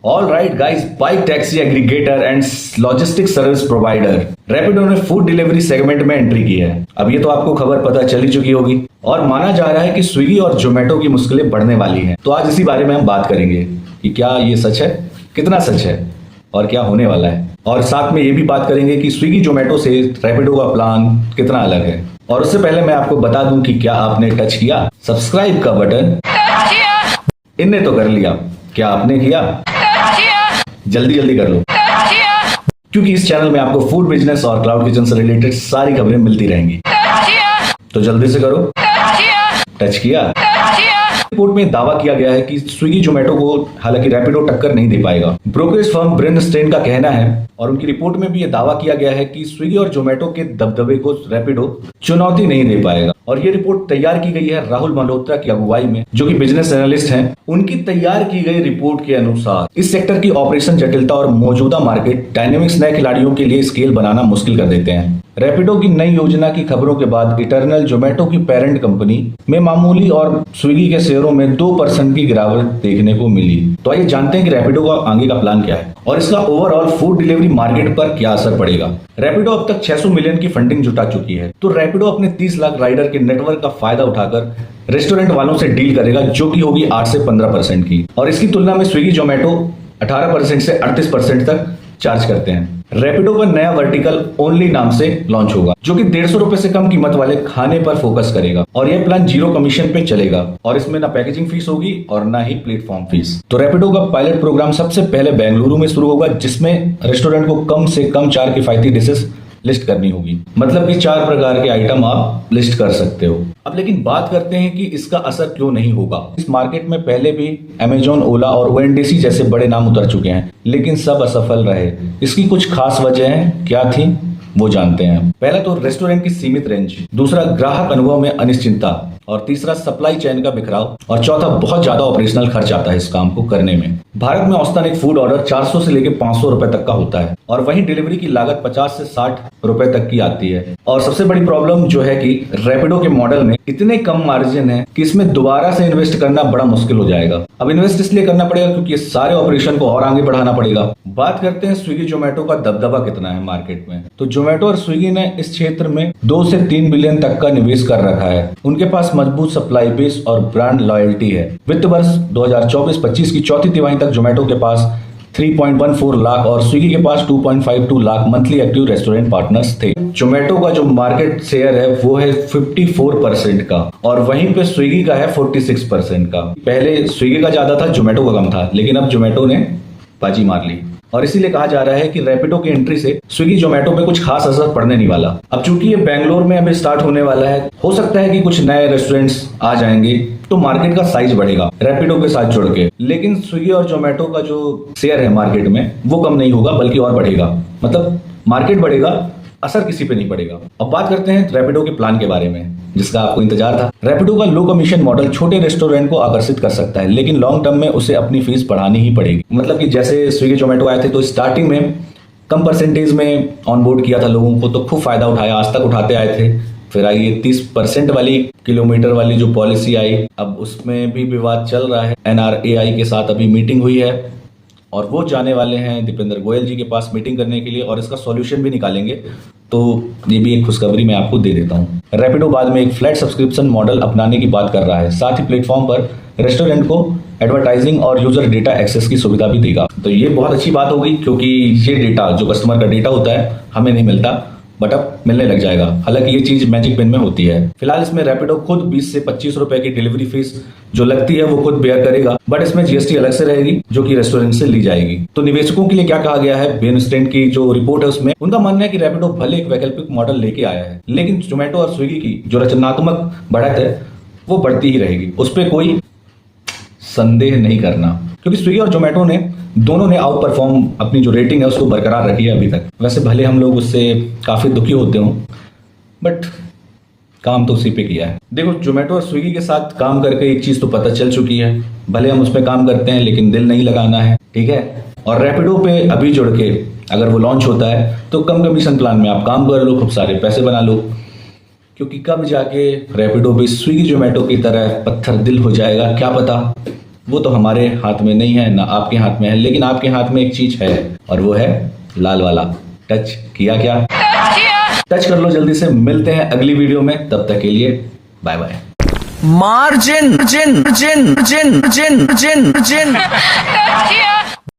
All right guys, bike taxi aggregator and logistic service provider Rapido ने food delivery segment में entry की है। अब ये तो आपको खबर पता चल ही चुकी होगी और माना जा रहा है कि स्विगी और जोमेटो की मुश्किलें बढ़ने वाली हैं। तो आज इसी बारे में हम बात करेंगे कि क्या ये सच है, कितना सच है और क्या होने वाला है। और साथ में ये भी बात करेंगे कि स्विगी जोमेटो से रैपिडो का प्लान कितना अलग है। और उससे पहले मैं आपको बता दूं कि क्या आपने टच किया सब्सक्राइब का बटन? इनने तो कर लिया, क्या आपने किया? जल्दी जल्दी कर लो, क्योंकि इस चैनल में आपको फूड बिजनेस और क्लाउड किचन से रिलेटेड सारी खबरें मिलती रहेंगी। तो जल्दी से करो, टच किया। रिपोर्ट में दावा किया गया है कि स्विगी जोमेटो को हालांकि रैपिडो टक्कर नहीं दे पाएगा। ब्रोकरेज फर्म ब्रेनस्टेन का कहना है और उनकी रिपोर्ट में भी यह दावा किया गया है कि स्विगी और जोमेटो के दबदबे को रैपिडो चुनौती नहीं दे पाएगा। और ये रिपोर्ट तैयार की गई है राहुल मल्होत्रा की अगुवाई में, जो कि बिजनेस एनालिस्ट हैं। उनकी तैयार की गई रिपोर्ट के अनुसार इस सेक्टर की ऑपरेशन जटिलता और मौजूदा मार्केट डायनेमिक्स नए खिलाड़ियों के लिए स्केल बनाना मुश्किल कर देते हैं। रैपिडो की नई योजना की खबरों के बाद इटर्नल जोमेटो की पेरेंट कंपनी में मामूली और स्विगी के शेयरों में 2% की गिरावट देखने को मिली। तो आइए जानते हैं कि रैपिडो का आगे का प्लान क्या है और इसका ओवरऑल फूड डिलीवरी मार्केट पर क्या असर पड़ेगा। रैपिडो अब तक 600 मिलियन की फंडिंग जुटा चुकी है। तो रैपिडो अपने 30 लाख राइडर के नेटवर्क का फायदा उठाकर रेस्टोरेंट वालों से डील करेगा, जो कि होगी 8 से 15% की। और इसकी तुलना में स्विगी जोमेटो 18% से 38% तक चार्ज करते हैं। रैपिडो का नया वर्टिकल ओनली नाम से लॉन्च होगा, जो कि 150 रुपए से कम कीमत वाले खाने पर फोकस करेगा। और यह प्लान 0 कमीशन पे चलेगा और इसमें ना पैकेजिंग फीस होगी और ना ही प्लेटफॉर्म फीस। तो रैपिडो का पायलट प्रोग्राम सबसे पहले बेंगलुरु में शुरू होगा, जिसमें रेस्टोरेंट को कम से कम 4 किफायती डिशेस लिस्ट करनी होगी। मतलब कि 4 प्रकार के आइटम आप लिस्ट कर सकते हो। अब लेकिन बात करते हैं कि इसका असर क्यों नहीं होगा। इस मार्केट में पहले भी अमेजॉन, ओला और ओएनडीसी जैसे बड़े नाम उतर चुके हैं, लेकिन सब असफल रहे। इसकी कुछ खास वजहें क्या थी वो जानते हैं। पहला तो रेस्टोरेंट की सीमित रेंज, दूसरा ग्राहक अनुभव में अनिश्चितता, और तीसरा सप्लाई चेन का बिखराव, और चौथा बहुत ज्यादा ऑपरेशनल खर्च आता है इस काम को करने में। भारत में औसतन एक फूड ऑर्डर 400 से लेकर 500 रुपए तक का होता है और वहीं डिलीवरी की लागत 50 से 60 रुपए तक की आती है। और सबसे बड़ी प्रॉब्लम जो है कि रैपिडो के मॉडल में इतने कम मार्जिन है कि इसमें दोबारा से इन्वेस्ट करना बड़ा मुश्किल हो जाएगा। अब इन्वेस्ट इसलिए करना पड़ेगा क्योंकि सारे ऑपरेशन को और आगे बढ़ाना पड़ेगा। बात करते हैं स्विगी जोमेटो का दबदबा कितना है मार्केट में। तो जोमेटो और स्विगी ने इस क्षेत्र में 2 से 3 बिलियन तक का निवेश कर रखा है। उनके पास मजबूत सप्लाई बेस और ब्रांड लॉयल्टी है। वित्त वर्ष 2024-25 की चौथी तिमाही तक जोमेटो के पास 3.14 लाख और स्विगी के पास 2.52 lakh monthly active restaurant partners थे। जोमेटो का जो मार्केट शेयर है वो है 54% का और वहीं पे स्विगी का है 46% का। पहले स्विगी का ज्यादा था, जोमेटो का कम था, लेकिन अब जोमेटो ने बाजी मार ली। और इसीलिए कहा जा रहा है कि रैपिडो की एंट्री से स्विगी जोमेटो पे कुछ खास असर पड़ने नहीं वाला। अब चूंकि ये बेंगलोर में अभी स्टार्ट होने वाला है, हो सकता है कि कुछ नए रेस्टोरेंट्स आ जाएंगे तो मार्केट का साइज बढ़ेगा रैपिडो के साथ जुड़ के। लेकिन स्विगी और जोमेटो का जो शेयर है मार्केट में वो कम नहीं होगा, बल्कि और बढ़ेगा। मतलब मार्केट बढ़ेगा, असर किसी पे नहीं पड़ेगा। अब बात करते हैं रैपिडो के प्लान के बारे में, जिसका आपको इंतजार था। रैपिडो का लो कमीशन मॉडल छोटे रेस्टोरेंट को आकर्षित कर सकता है, लेकिन लॉन्ग टर्म में उसे अपनी फीस बढ़ानी ही पड़ेगी। मतलब कि जैसे स्विगी जोमेटो आए थे तो स्टार्टिंग में कम परसेंटेज में ऑनबोर्ड किया था लोगों को, तो खूब फायदा उठाया, आज तक उठाते आए थे। फिर आई ये 30% वाली किलोमीटर वाली जो पॉलिसी आई, अब उसमें भी विवाद चल रहा है। NRAI के साथ अभी मीटिंग हुई है और वो जाने वाले हैं दीपेंद्र गोयल जी के पास मीटिंग करने के लिए और इसका सॉल्यूशन भी निकालेंगे। तो ये भी एक खुशखबरी मैं आपको दे देता हूँ। रैपिडो बाद में एक फ्लैट सब्सक्रिप्शन मॉडल अपनाने की बात कर रहा है। साथ ही प्लेटफॉर्म पर रेस्टोरेंट को एडवर्टाइजिंग और यूजर डेटा एक्सेस की सुविधा भी देगा। तो ये बहुत अच्छी बात होगी, क्योंकि ये डेटा जो कस्टमर का डेटा होता है हमें नहीं मिलता, बट अब मिलने लग जाएगा। हालांकि ये चीज मैजिक पेन में होती है। फिलहाल इसमें रैपिडो खुद 20 से 25 रुपए की डिलीवरी फीस जो लगती है वो खुद बेयर करेगा, बट इसमें जीएसटी अलग से रहेगी जो कि रेस्टोरेंट से ली जाएगी। तो निवेशकों के लिए क्या कहा गया है, ब्रेनस्टेन की जो रिपोर्ट है उसमें उनका मानना है कि रैपिडो भले एक वैकल्पिक मॉडल लेके आया है, लेकिन जोमेटो और स्विगी की जो रचनात्मक बढ़त है वो बढ़ती ही रहेगी, उस पर कोई संदेह नहीं करना। क्योंकि स्विगी और जोमेटो ने दोनों ने आउट परफॉर्म अपनी जो रेटिंग है उसको बरकरार रखी है अभी तक। वैसे भले हम लोग उससे काफी दुखी होते हों, बट काम तो उसी पे किया है। देखो, जोमेटो और स्विगी के साथ काम करके एक चीज तो पता चल चुकी है, भले हम उस पर काम करते हैं लेकिन दिल नहीं लगाना है, ठीक है। और रैपिडो पे अभी जुड़ के अगर वो लॉन्च होता है तो कम कमीशन प्लान में आप काम कर लो, खूब सारे पैसे बना लो, क्योंकि कब जाके रैपिडो भी स्विगी जोमेटो की तरह पत्थर दिल हो जाएगा क्या पता। वो तो हमारे हाथ में नहीं है, ना आपके हाथ में है, लेकिन आपके हाथ में एक चीज है और वो है लाल वाला। टच किया क्या? टच कर लो जल्दी से। मिलते हैं अगली वीडियो में, तब तक के लिए बाय बाय। मार्जिन जिन जिन जिन जिन जिन जिन